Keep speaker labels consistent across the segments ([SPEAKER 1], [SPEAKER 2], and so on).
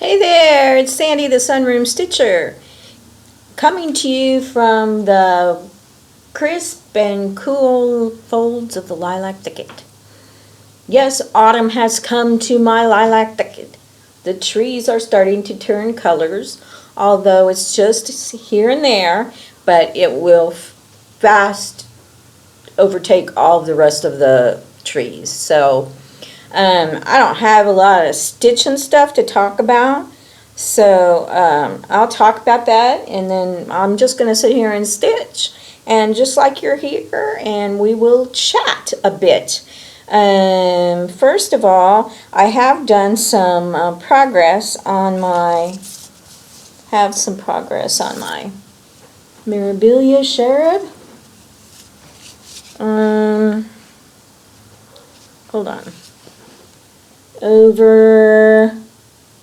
[SPEAKER 1] Hey there, it's Sandy the Sunroom Stitcher, coming to you from the crisp and cool folds of the lilac thicket. Yes, autumn has come to my lilac thicket. The trees are starting to turn colors, although it's just here and there, but it will fast overtake all the rest of the trees. So I don't have a lot of stitching stuff to talk about, so I'll talk about that, and then I'm just going to sit here and stitch, and just like you're here, and we will chat a bit. First of all, I have done some progress on my Mirabilia Cherub. Hold on. Over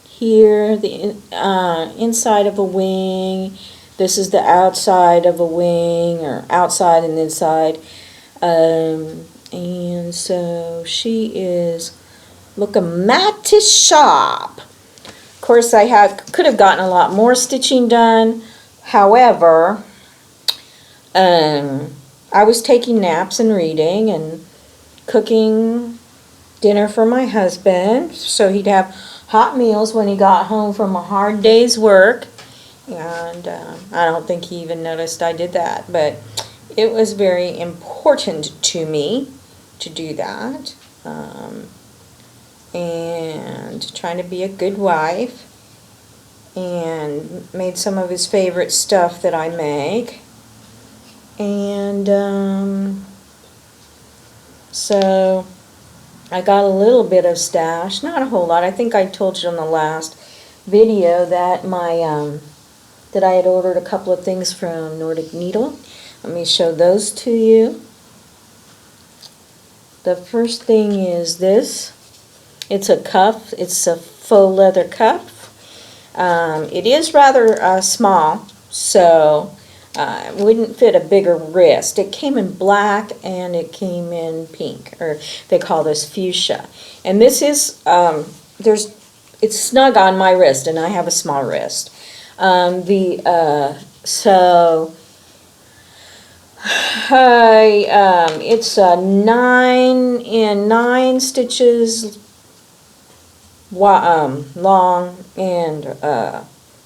[SPEAKER 1] here, the inside of a wing. This is the outside of a wing, or outside and inside. And so she is looking mighty sharp. Of course, could have gotten a lot more stitching done. However, I was taking naps and reading and cooking dinner for my husband, so he'd have hot meals when he got home from a hard day's work. And I don't think he even noticed I did that, but it was very important to me to do that, and trying to be a good wife, and made some of his favorite stuff that I make. And so I got a little bit of stash, not a whole lot. I think I told you in the last video that that I had ordered a couple of things from Nordic Needle. Let me show those to you. The first thing is this. It's a cuff. It's a faux leather cuff. It is rather small, so it wouldn't fit a bigger wrist. It came in black and it came in pink, or they call this fuchsia. And this is, it's snug on my wrist, and I have a small wrist. It's 9 stitches long and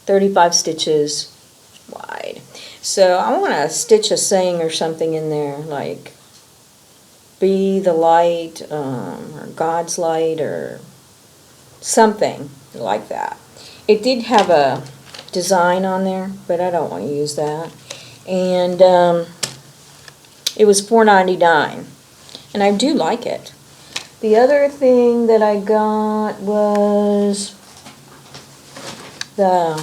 [SPEAKER 1] 35 stitches wide. So I want to stitch a saying or something in there, like be the light, or God's light, or something like that. It did have a design on there, but I don't want to use that. And it was $4.99, and I do like it. The other thing that I got was the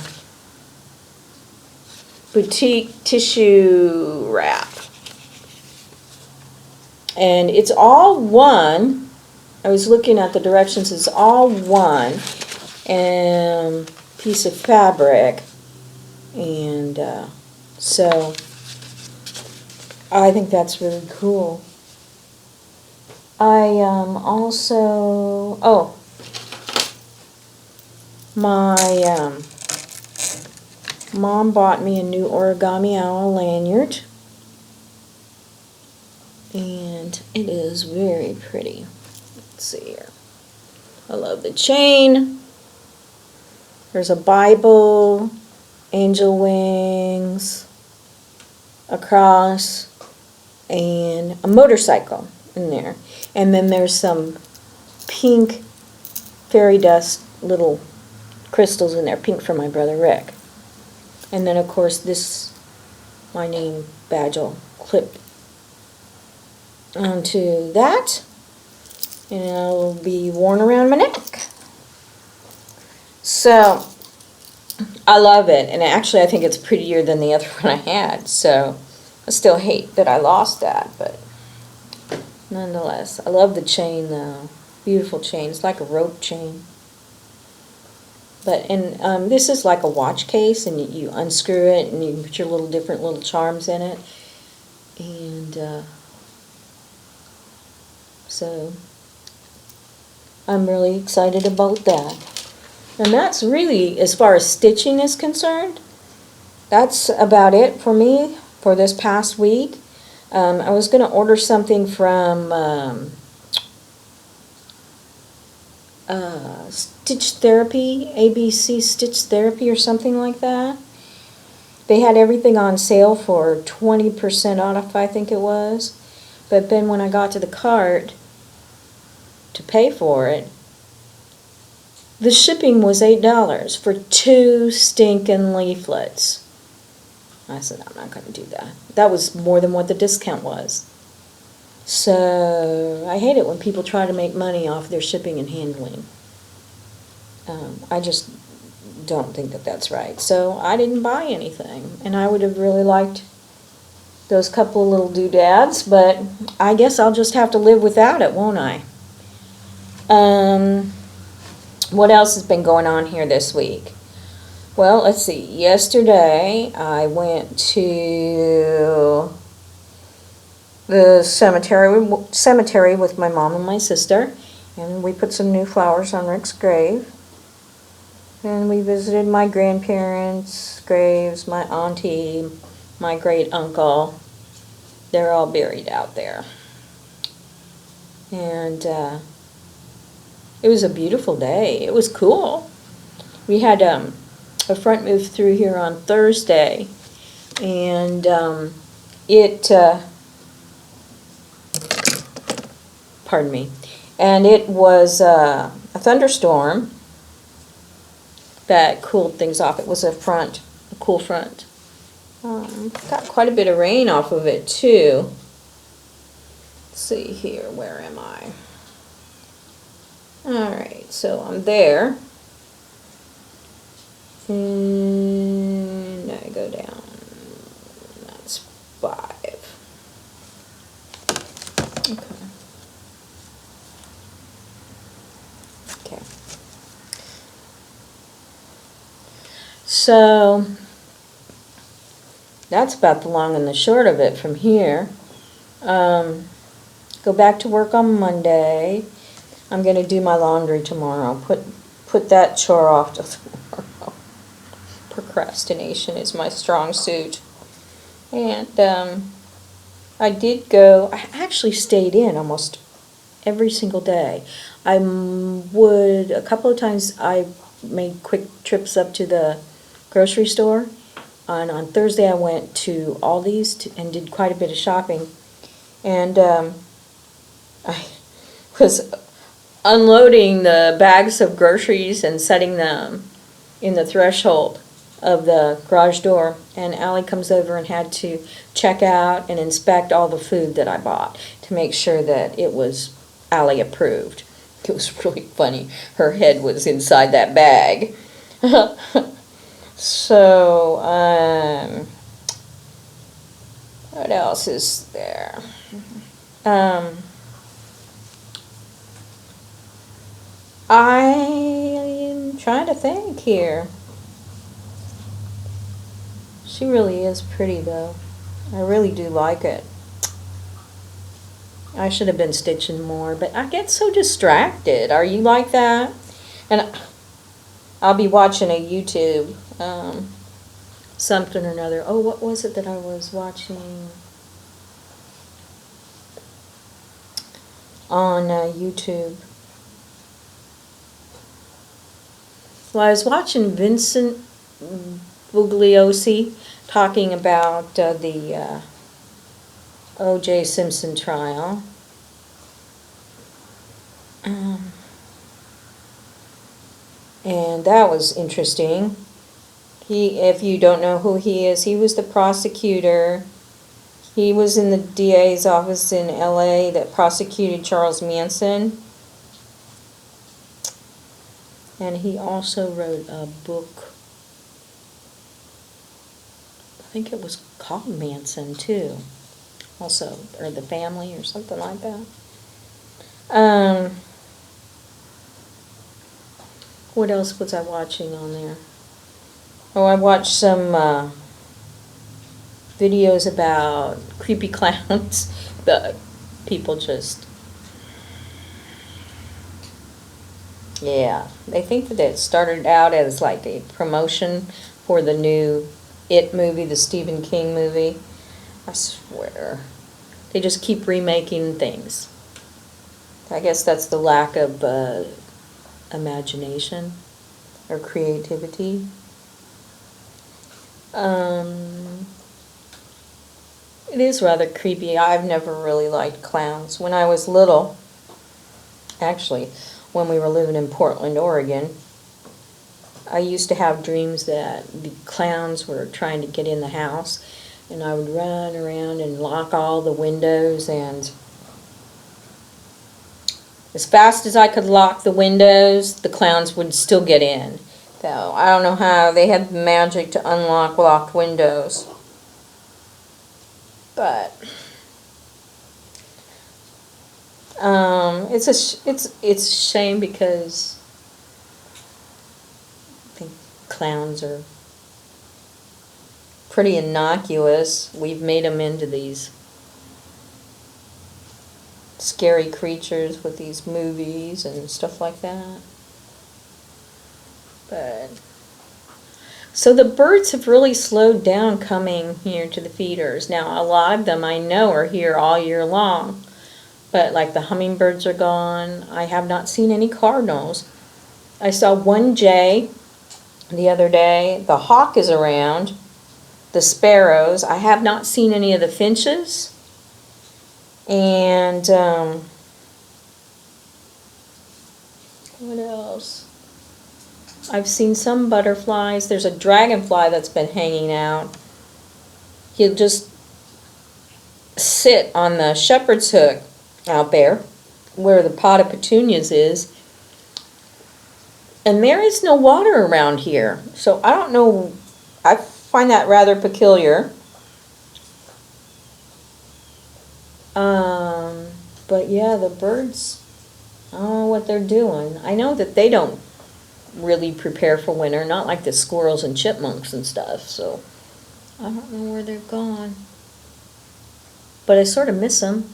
[SPEAKER 1] boutique tissue wrap, and it's all one. I was looking at the directions. It's all one piece of fabric, and so I think that's really cool. I also, my mom bought me a new origami owl lanyard, and it is very pretty. Let's see here. I love the chain. There's a Bible, angel wings, a cross, and a motorcycle in there. And then there's some pink fairy dust little crystals in there, pink for my brother Rick. And then, of course, this, my name badge will clip onto that, and it'll be worn around my neck. So I love it, and actually I think it's prettier than the other one I had, so I still hate that I lost that, but nonetheless, I love the chain though. Beautiful chain. It's like a rope chain. But this is like a watch case, and you unscrew it, and you can put your different little charms in it, and so I'm really excited about that. And that's really, as far as stitching is concerned, that's about it for me for this past week. I was going to order something from Stitch Therapy, ABC Stitch Therapy or something like that. They had everything on sale for 20% off, I think it was. But then when I got to the cart to pay for it, the shipping was $8 for 2 stinking leaflets. I said, I'm not going to do that. That was more than what the discount was. So I hate it when people try to make money off their shipping and handling. I just don't think that that's right. So I didn't buy anything. And I would have really liked those couple of little doodads, but I guess I'll just have to live without it, won't I? What else has been going on here this week? Well, let's see. Yesterday, I went to the cemetery with my mom and my sister, and we put some new flowers on Rick's grave. And we visited my grandparents' graves, my auntie, my great uncle. They're all buried out there. And it was a beautiful day. It was cool. We had a front move through here on Thursday, and pardon me, and it was a thunderstorm that cooled things off. It was a cool front. Got quite a bit of rain off of it too. Let's see here, where am I? Alright, so I'm there. And I go down. That's 5. Okay. So that's about the long and the short of it from here. Go back to work on Monday. I'm going to do my laundry tomorrow. Put that chore off to tomorrow. Procrastination is my strong suit. And I actually stayed in almost every single day. A couple of times I made quick trips up to the grocery store. And on Thursday I went to Aldi's and did quite a bit of shopping. And I was unloading the bags of groceries and setting them in the threshold of the garage door, and Allie comes over and had to check out and inspect all the food that I bought to make sure that it was Allie approved. It was really funny. Her head was inside that bag. So, what else is there? I'm trying to think here. She really is pretty, though. I really do like it. I should have been stitching more, but I get so distracted. Are you like that? And I'll be watching a YouTube, something or another. Oh, what was it that I was watching on YouTube? Well, I was watching Vincent Bugliosi talking about the O.J. Simpson trial. And that was interesting. If you don't know who he is, he was the prosecutor. He was in the DA's office in L.A. that prosecuted Charles Manson. And he also wrote a book. I think it was called Manson, too. Also, or The Family, or something like that. What else was I watching on there? Oh, I watched some videos about creepy clowns. The people just... Yeah, they think that it started out as like a promotion for the new It movie, the Stephen King movie. I swear. They just keep remaking things. I guess that's the lack of imagination or creativity. It is rather creepy. I've never really liked clowns. When I was little, actually, when we were living in Portland, Oregon, I used to have dreams that the clowns were trying to get in the house, and I would run around and lock all the windows, and as fast as I could lock the windows, the clowns would still get in. So I don't know how they had magic to unlock locked windows. But it's a shame because I think clowns are pretty innocuous. We've made them into these scary creatures with these movies and stuff like that. But so the birds have really slowed down coming here to the feeders. Now a lot of them I know are here all year long, but like the hummingbirds are gone. I have not seen any cardinals. I saw one jay the other day. The hawk is around. The sparrows. I have not seen any of the finches. And what else? I've seen some butterflies. There's a dragonfly that's been hanging out. He'll just sit on the shepherd's hook out there where the pot of petunias is. And there is no water around here. So I don't know. I find that rather peculiar. But yeah, the birds, I don't know what they're doing. I know that they don't really prepare for winter, not like the squirrels and chipmunks and stuff, so I don't know where they're gone. But I sort of miss them.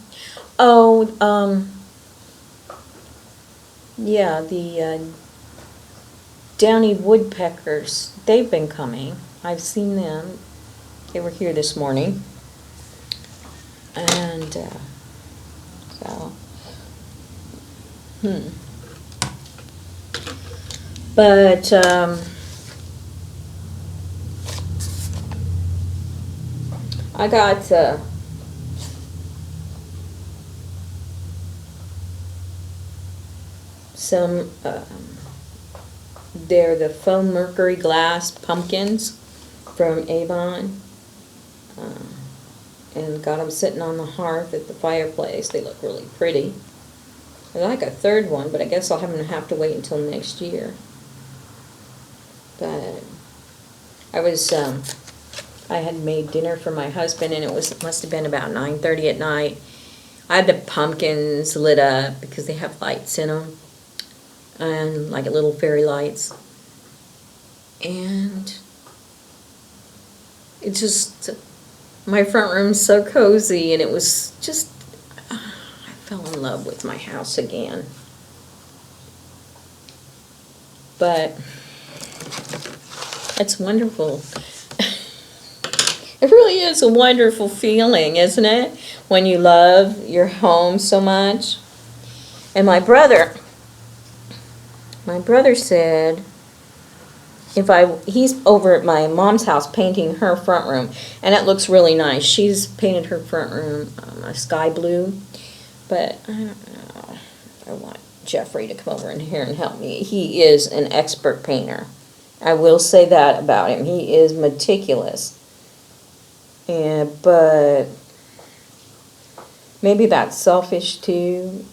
[SPEAKER 1] Oh, yeah, the downy woodpeckers, they've been coming. I've seen them. They were here this morning. And so, But I got some, they're the foam mercury glass pumpkins from Avon. And got them sitting on the hearth at the fireplace. They look really pretty. I'd like a third one, but I guess I'll have to wait until next year. But I had made dinner for my husband, and must have been about 9:30 at night. I had the pumpkins lit up because they have lights in them, and like little fairy lights. And it just, my front room's so cozy, and it was just, I fell in love with my house again. But it's wonderful. It really is a wonderful feeling, isn't it? When you love your home so much. And my brother said, he's over at my mom's house painting her front room, and it looks really nice. She's painted her front room a sky blue, but I don't know. I want Jeffrey to come over in here and help me. He is an expert painter. I will say that about him. He is meticulous. But maybe that's selfish too.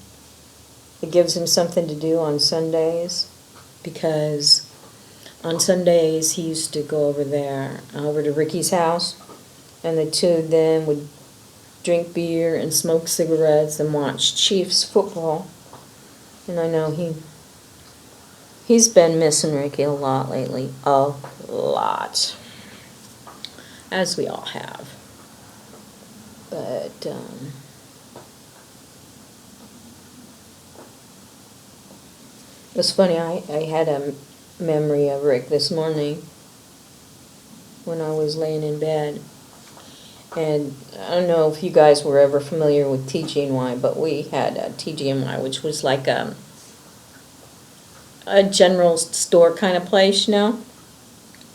[SPEAKER 1] It gives him something to do on Sundays, because on Sundays he used to go over to Ricky's house, and the two of them would drink beer and smoke cigarettes and watch Chiefs football. And I know he's been missing Ricky a lot lately. A lot. As we all have. But, It's funny, I had a memory of Rick this morning when I was laying in bed. And I don't know if you guys were ever familiar with TG&Y, but we had a TG&Y, which was like a general store kind of place, you know?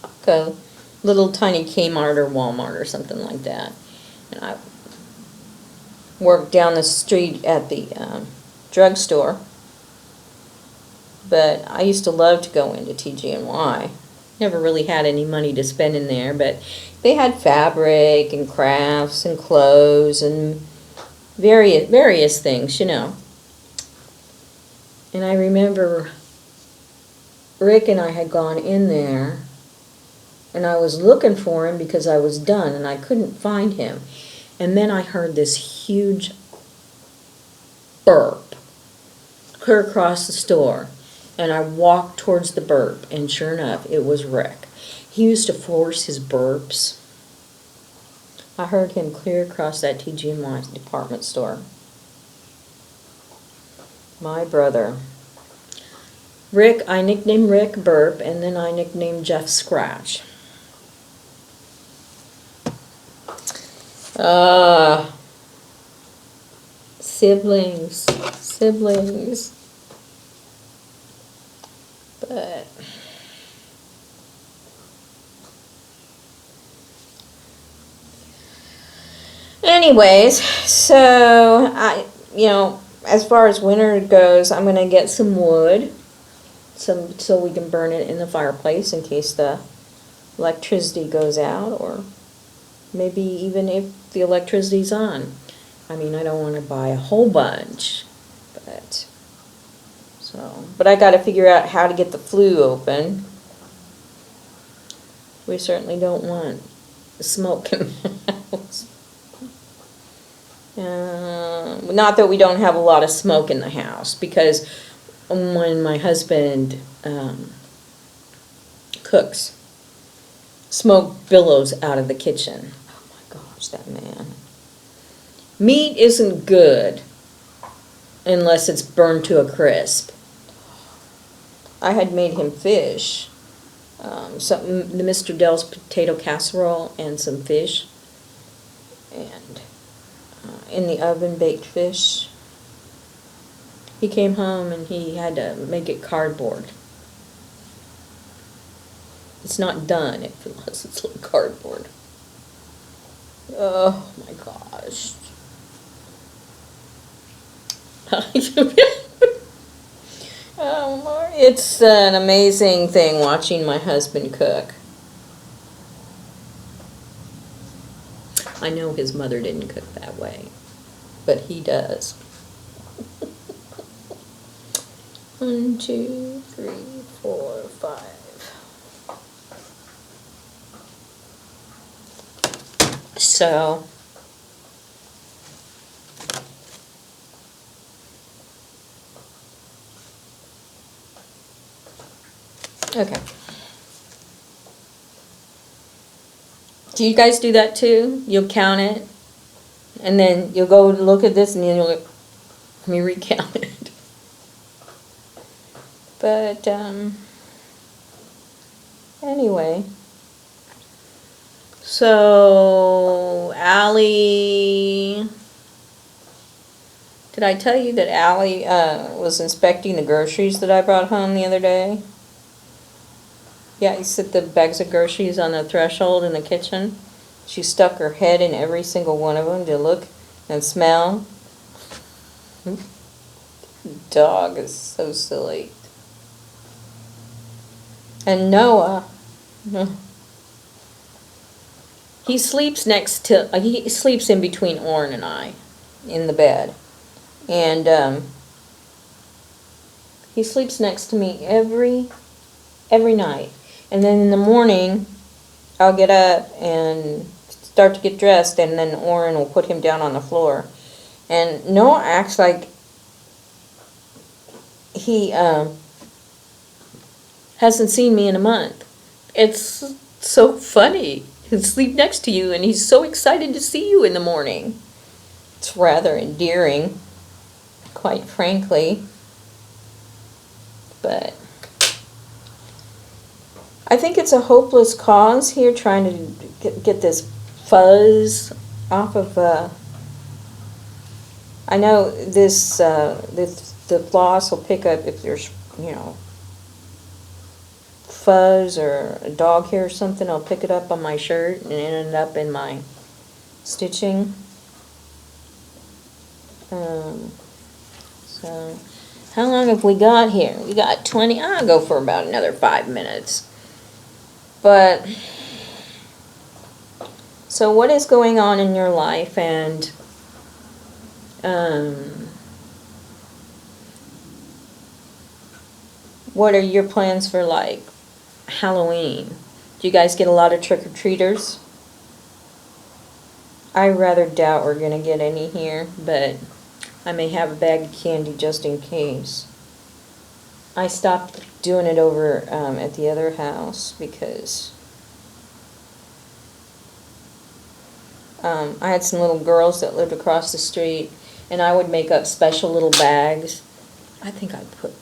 [SPEAKER 1] Like a little tiny Kmart or Walmart or something like that. And I worked down the street at the drugstore. But I used to love to go into TG&Y. Never really had any money to spend in there, but they had fabric and crafts and clothes and various things, you know. And I remember Rick and I had gone in there, and I was looking for him because I was done, and I couldn't find him. And then I heard this huge burp clear across the store. And I walked towards the burp, and sure enough, it was Rick. He used to force his burps. I heard him clear across that TG&Y department store. My brother. Rick, I nicknamed Rick Burp, and then I nicknamed Jeff Scratch. Siblings. But anyways, so as far as winter goes, I'm gonna get some wood, so we can burn it in the fireplace in case the electricity goes out, or maybe even if the electricity's on. I mean, I don't want to buy a whole bunch, but I got to figure out how to get the flue open. We certainly don't want smoke in the house. Not that we don't have a lot of smoke in the house, because when my husband cooks, smoke billows out of the kitchen. Oh my gosh, that man. Meat isn't good unless it's burned to a crisp. I had made him fish, the Mr. Dell's potato casserole and some fish, and in the oven baked fish. He came home and he had to make it cardboard. It's not done unless it's like cardboard. Oh my gosh. It's an amazing thing watching my husband cook. I know his mother didn't cook that way, but he does. 1, 2, 3, 4, 5. So okay. Do you guys do that too? You'll count it, and then you'll go look at this, and then you'll let me recount it. But anyway, so Allie, did I tell you that Allie was inspecting the groceries that I brought home the other day? Yeah, I set the bags of groceries on the threshold in the kitchen. She stuck her head in every single one of them to look and smell. Dog is so silly. And Noah, he sleeps he sleeps in between Orrin and I in the bed. And he sleeps next to me every night. And then in the morning, I'll get up and start to get dressed, and then Orrin will put him down on the floor. And Noah acts like he hasn't seen me in a month. It's so funny. He'll sleep next to you, and he's so excited to see you in the morning. It's rather endearing, quite frankly. But I think it's a hopeless cause here, trying to get this fuzz off of. I know the floss will pick up if there's, you know, fuzz or a dog hair or something. I'll pick it up on my shirt and end up in my stitching. So, how long have we got here? We got 20. I'll go for about another 5 minutes. But, so what is going on in your life, and what are your plans for, like, Halloween? Do you guys get a lot of trick-or-treaters? I rather doubt we're going to get any here, but I may have a bag of candy just in case. I stopped doing it over at the other house because I had some little girls that lived across the street, and I would make up special little bags. I think I put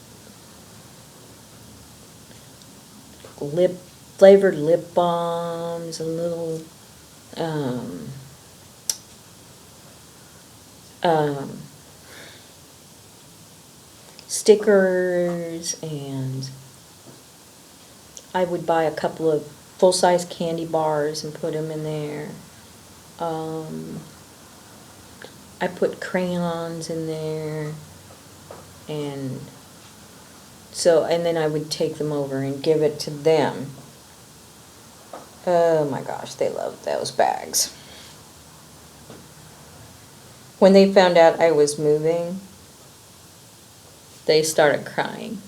[SPEAKER 1] flavored lip balms and little stickers, and I would buy a couple of full-size candy bars and put them in there. I put crayons in there, and so, and then I would take them over and give it to them. Oh my gosh, they loved those bags. When they found out I was moving, they started crying.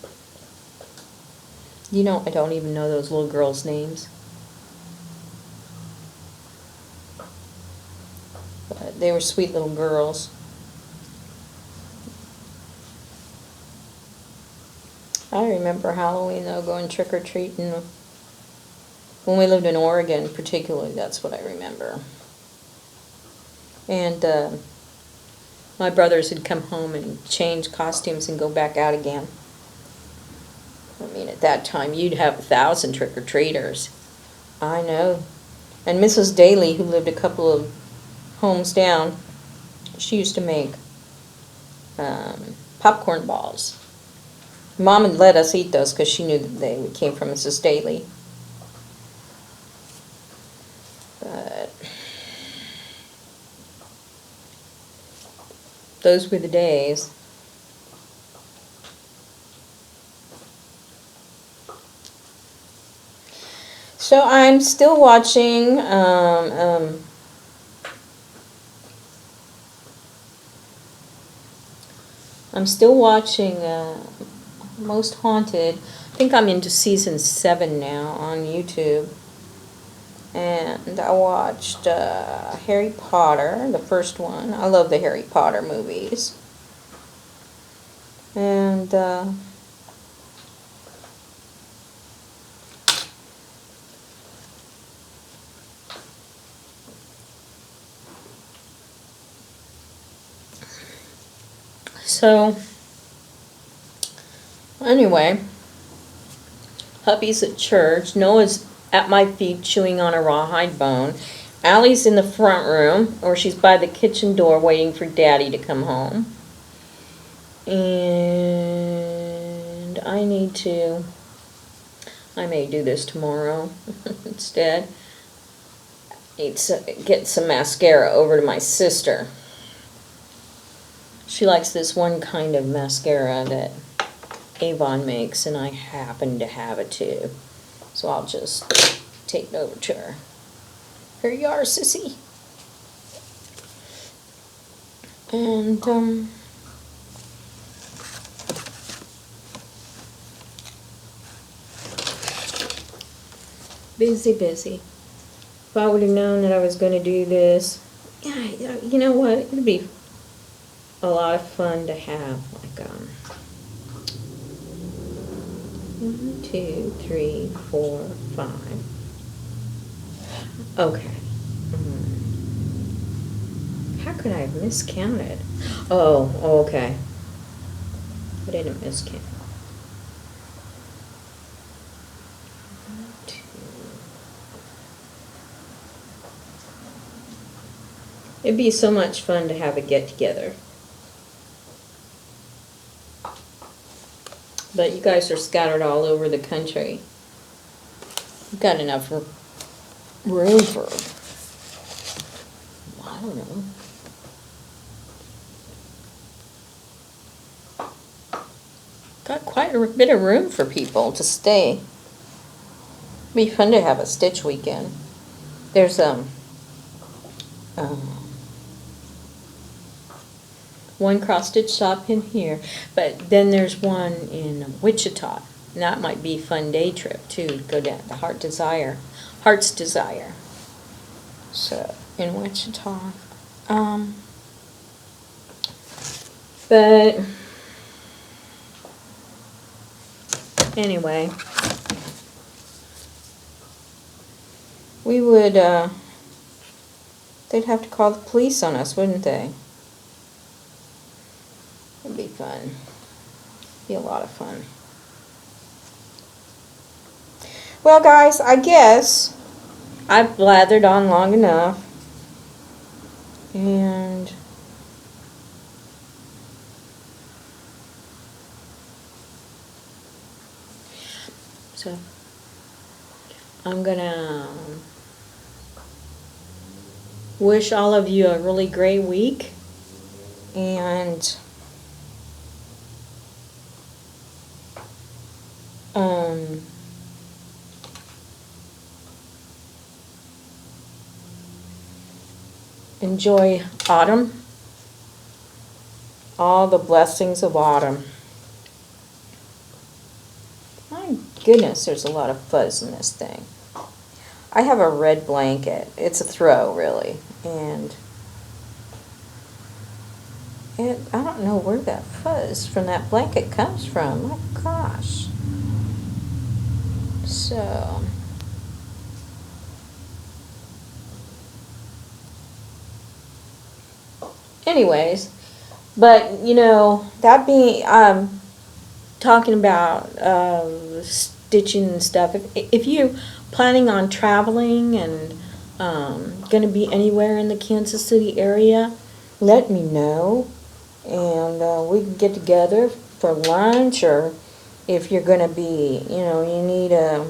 [SPEAKER 1] You know, I don't even know those little girls' names. But they were sweet little girls. I remember Halloween, though, going trick-or-treating. When we lived in Oregon, particularly, that's what I remember. And my brothers would come home and change costumes and go back out again. I mean, at that time, you'd have 1,000 trick-or-treaters. I know. And Mrs. Daly, who lived a couple of homes down, she used to make popcorn balls. Mom would let us eat those because she knew that they came from Mrs. Daly. But those were the days. So I'm still watching Most Haunted. I think I'm into season 7 now on YouTube. And I watched Harry Potter, the first one. I love the Harry Potter movies. And so, anyway, hubby's at church. Noah's at my feet chewing on a rawhide bone. Allie's in the front room, or she's by the kitchen door waiting for Daddy to come home. And I may do this tomorrow instead. Need to get some mascara over to my sister. She likes this one kind of mascara that Avon makes, and I happen to have it too. So I'll just take it over to her. Here you are, sissy. And, busy. If I would have known that I was going to do this, yeah, you know what? It would be a lot of fun to have, like, 1, 2, 3, 4, 5. Okay. How could I have miscounted? Oh, okay. I didn't miscount. It'd be so much fun to have a get-together. But you guys are scattered all over the country. You've got enough room for, I don't know. Got quite a bit of room for people to stay. Be fun to have a stitch weekend. There's one cross stitch shop in here, but then there's one in Wichita. And that might be a fun day trip too. Go down to Heart's Desire. So in Wichita, but anyway, we would. They'd have to call the police on us, wouldn't they? It'd be fun. Be a lot of fun. Well, guys, I guess I've blathered on long enough. And so I'm gonna wish all of you a really great week, and enjoy autumn, all the blessings of autumn. My goodness, there's a lot of fuzz in this thing. I have a red blanket. It's a throw, really. And I don't know where that fuzz from that blanket comes from. My gosh. So, anyways, but you know, that being, talking about stitching and stuff, if you're planning on traveling and going to be anywhere in the Kansas City area, let me know, and we can get together for lunch, or if you're going to be, you know, you need a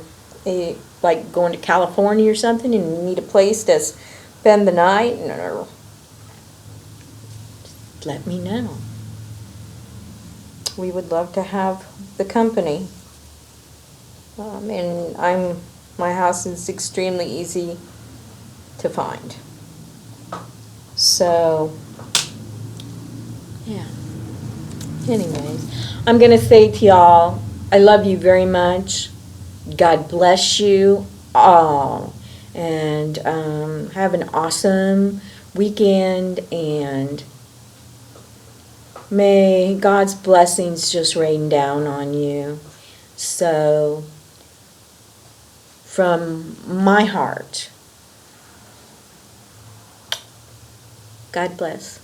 [SPEAKER 1] like going to California or something, and you need a place to spend the night, or let me know. We would love to have the company. And my house is extremely easy to find. So, yeah. Anyways, I'm going to say to y'all, I love you very much. God bless you all. And have an awesome weekend, and may God's blessings just rain down on you. So, from my heart, God bless.